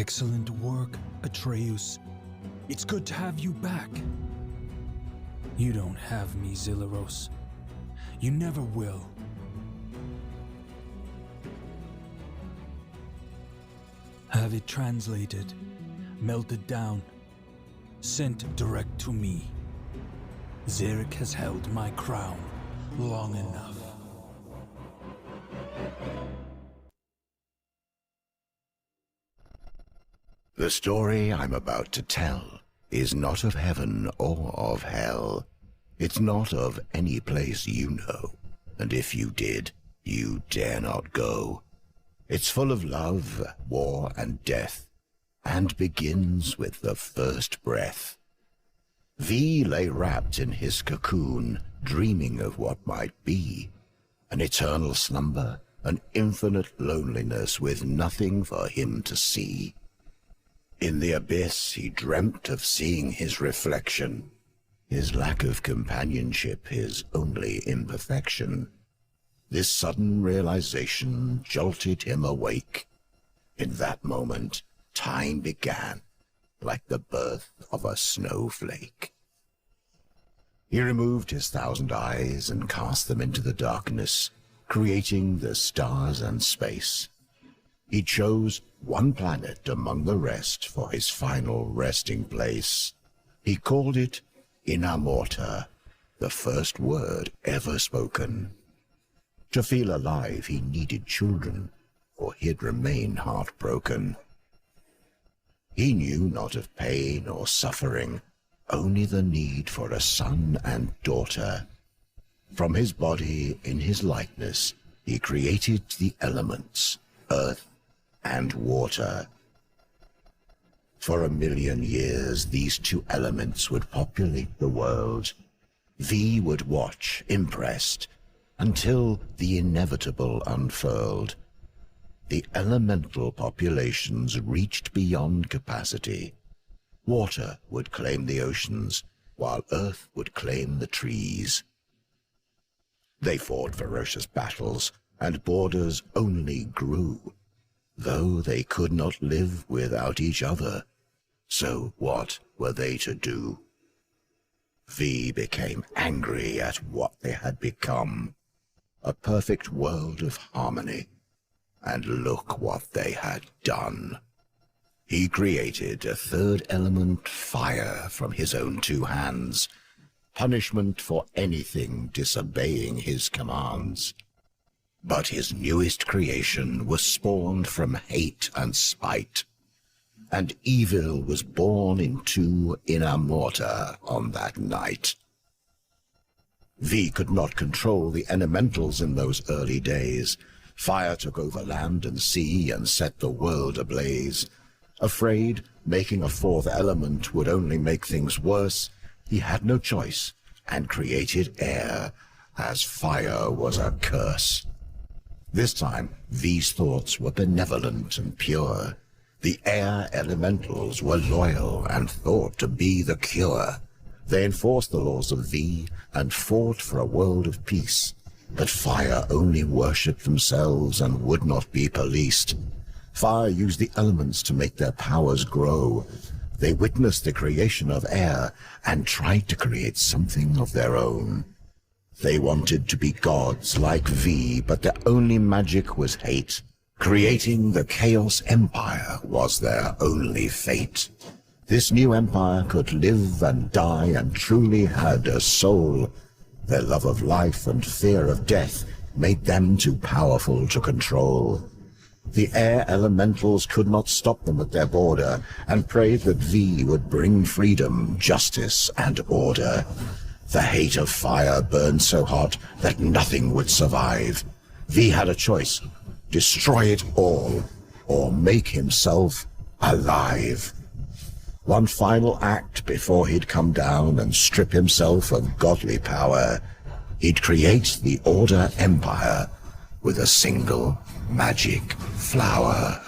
Excellent work, Atreus. It's good to have you back. You don't have me, Zilleros. You never will. Have it translated, melted down, sent direct to me. Zarek has held my crown long enough. The story I'm about to tell is not of heaven or of hell. It's not of any place you know, and if you did, you dare not go. It's full of love, war, and death, and begins with the first breath. V lay wrapped in his cocoon, dreaming of what might be. An eternal slumber, an infinite loneliness with nothing for him to see. In the abyss he dreamt of seeing his reflection, his lack of companionship, his only imperfection. This sudden realization jolted him awake. In that moment, time began, like the birth of a snowflake. He removed his 1,000 eyes and cast them into the darkness, creating the stars and space. He chose one planet among the rest for his final resting place. He called it inamorta, the first word ever spoken. To feel alive he needed children, or he'd remain heartbroken. He knew not of pain or suffering, only the need for a son and daughter. From his body, in his likeness, he created the elements, earth and water. For 1,000,000 years, these two elements would populate the world. V would watch, impressed, until the inevitable unfurled. The elemental populations reached beyond capacity. Water would claim the oceans, while earth would claim the trees. They fought ferocious battles, and borders only grew, though they could not live without each other. So what were they to do? V became angry at what they had become, a perfect world of harmony, and look what they had done. He created a third element, fire, from his own 2 hands, punishment for anything disobeying his commands. But his newest creation was spawned from hate and spite, and evil was born into inamorta on that night. V could not control the elementals in those early days. Fire took over land and sea and set the world ablaze. Afraid making a 4th element would only make things worse, he had no choice and created air, as fire was a curse. This time, V's thoughts were benevolent and pure. The air elementals were loyal and thought to be the cure. They enforced the laws of V and fought for a world of peace. But fire only worshipped themselves and would not be policed. Fire used the elements to make their powers grow. They witnessed the creation of air and tried to create something of their own. They wanted to be gods like V, but their only magic was hate. Creating the Chaos Empire was their only fate. This new empire could live and die and truly had a soul. Their love of life and fear of death made them too powerful to control. The air elementals could not stop them at their border and prayed that V would bring freedom, justice, and order. The hate of fire burned so hot that nothing would survive. V had a choice: destroy it all, or make himself alive. One final act before he'd come down and strip himself of godly power. He'd create the Order Empire with a single magic flower.